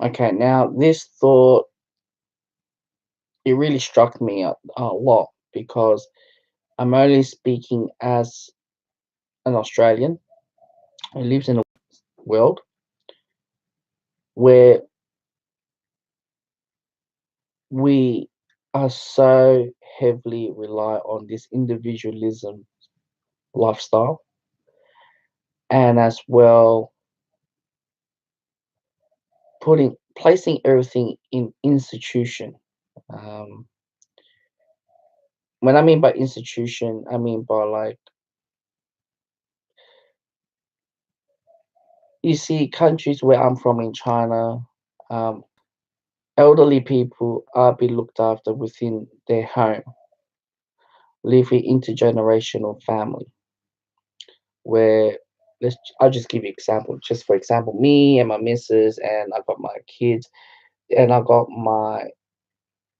Okay, now this thought, it really struck me a lot because I'm only speaking as an Australian who lives in a world where we are so heavily rely on this individualism lifestyle, and as well putting placing everything in institution. Um, when I mean by institution, I mean by like, you see countries where I'm from in China, um, elderly people are being looked after within their home, living intergenerational family where I'll just give you example. Just for example, me and my missus and I got my kids and I got my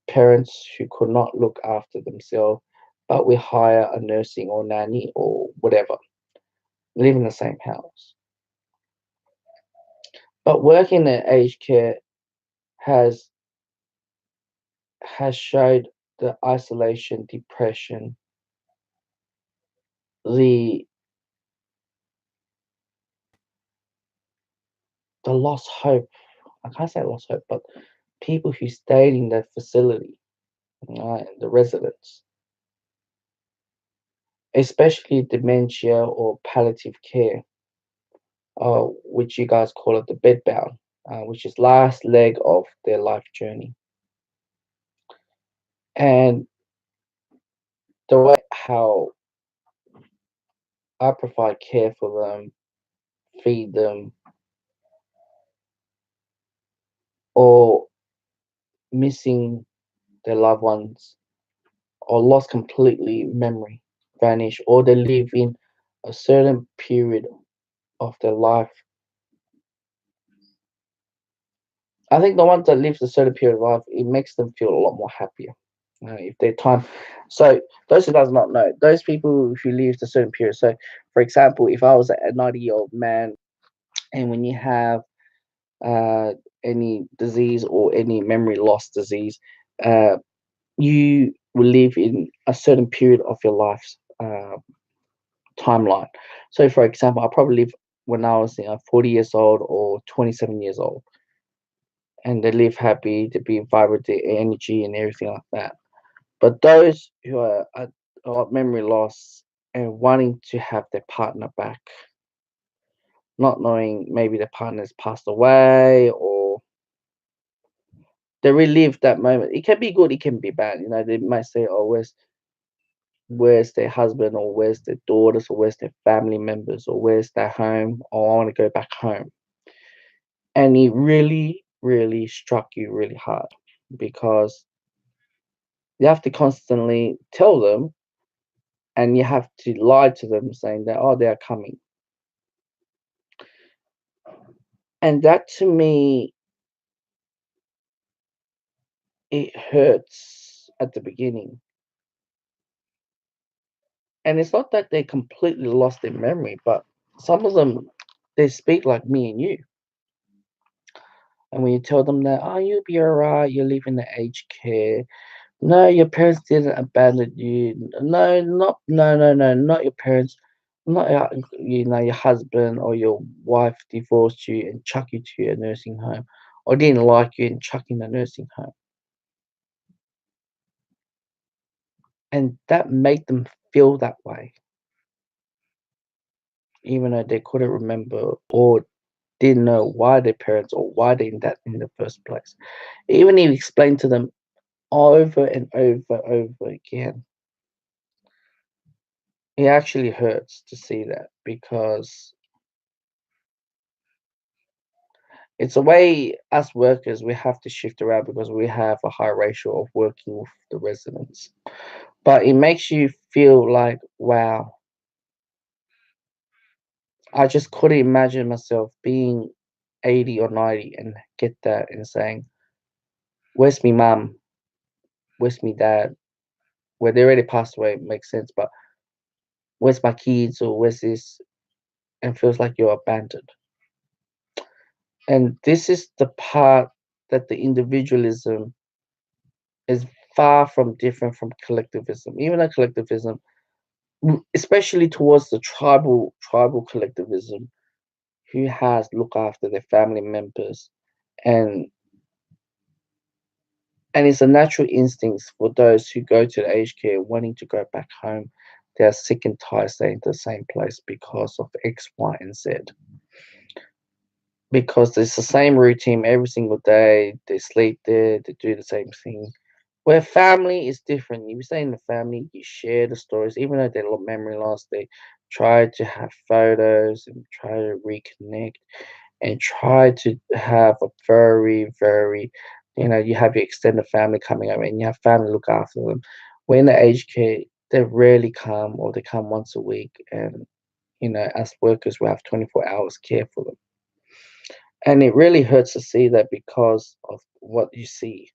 parents who could not look after themselves, but we hire a nursing or nanny or whatever, live in the same house. But working in aged care has showed the isolation, depression, the lost hope. I can't say lost hope, but people who stayed in that facility, right, the residents, especially dementia or palliative care, which you guys call it the bedbound, which is last leg of their life journey. And the way how I provide care for them, feed them, or missing their loved ones, or lost completely memory, vanish, or they live in a certain period of their life. I think the ones that live a certain period of life, it makes them feel a lot more happier. If their time, so those who does not know, those people who live a certain period. So, for example, if I was a 90-year-old man, and when you have uh, any disease or any memory loss disease, uh, you will live in a certain period of your life's timeline. So, for example, I probably live when I was 40 years old or 27 years old, and they live happy, to be vibrant, their energy and everything like that. But those who are memory loss and wanting to have their partner back, not knowing maybe their partner's passed away or they relive that moment. It can be good, it can be bad. They might say, "Oh, where's their husband or where's their daughters or where's their family members or where's their home? Oh, I want to go back home." And it really, really struck you really hard because you have to constantly tell them and you have to lie to them saying that, oh, they are coming. And that to me, it hurts at the beginning. And it's not that they completely lost their memory, but some of them, they speak like me and you. And when you tell them that, oh, you'll be all right, you live in the aged care. No, your parents didn't abandon you. No, not your parents. Not your husband or your wife divorced you and chuck you to a nursing home, or didn't like you and chuck you in a nursing home. And that made them feel that way, even though they couldn't remember or didn't know why their parents or why they in that in the first place. Even if you explain to them over and over again, it actually hurts to see that because it's a way us workers we have to shift around because we have a high ratio of working with the residents. But it makes you feel like, wow, I just couldn't imagine myself being 80 or 90 and get that and saying, where's me mum? Where's me dad? Where they already passed away, it makes sense, but where's my kids or where's this? And feels like you're abandoned. And this is the part that the individualism is far from different from collectivism. Even though collectivism, especially towards the tribal collectivism, who has look after their family members, and it's a natural instinct for those who go to the aged care wanting to go back home. They are sick and tired staying in the same place because of X, Y, and Z. Because it's the same routine every single day. They sleep there, they do the same thing. Where family is different. You stay in the family, you share the stories, even though they're memory loss, they try to have photos and try to reconnect and try to have a very, very, you have your extended family coming over and you have family look after them. When the aged care, they rarely come or they come once a week. And, as workers, we have 24 hours care for them. And it really hurts to see that because of what you see.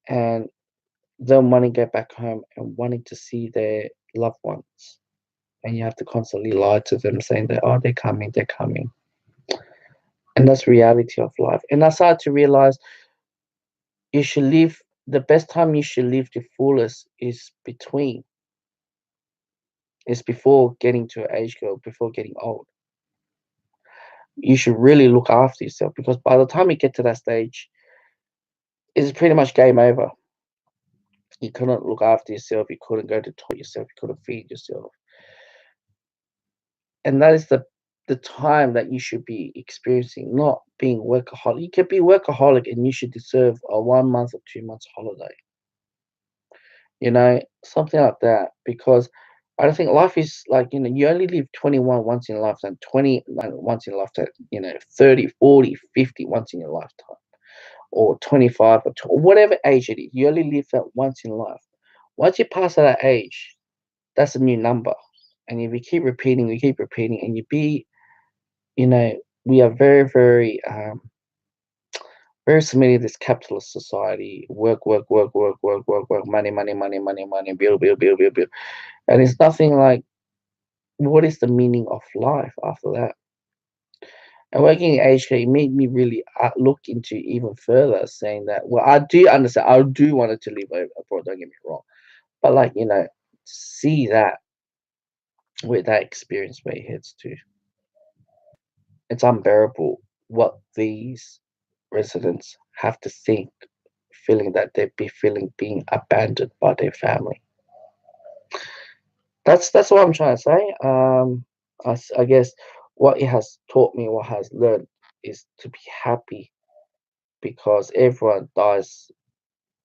And them wanting to get back home and wanting to see their loved ones. And you have to constantly lie to them saying that, oh, they're coming, they're coming. And that's reality of life. And I started to realize you should live the best time you should live the fullest is before getting to an age girl, before getting old. You should really look after yourself because by the time you get to that stage, it's pretty much game over. You couldn't look after yourself, you couldn't go to toilet yourself, you couldn't feed yourself. And that is the time that you should be experiencing, not being workaholic. You can be workaholic and you should deserve a 1 month or 2 months holiday. Something like that. Because I don't think life is like, you only live 21 once in a lifetime, 20 like, once in a lifetime, 30, 40, 50 once in your lifetime, or 25 or whatever age it is. You only live that once in life. Once you pass that age, that's a new number. And if you keep repeating, and you know, we are very, very, very similar to this capitalist society. Work, work, work, work, work, work, work, money, money, money, money, money, bill, bill, bill, bill, bill. And it's nothing like what is the meaning of life after that? And working at HK made me really look into even further, saying that, well, I do understand, I do want it to live abroad, don't get me wrong. But like, see that where that experience where it heads to. It's unbearable what these residents have to think, feeling that they'd be feeling being abandoned by their family. That's what I'm trying to say. I guess what it has taught me, what has learned, is to be happy because everyone dies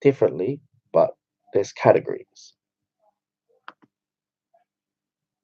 differently, but there's categories.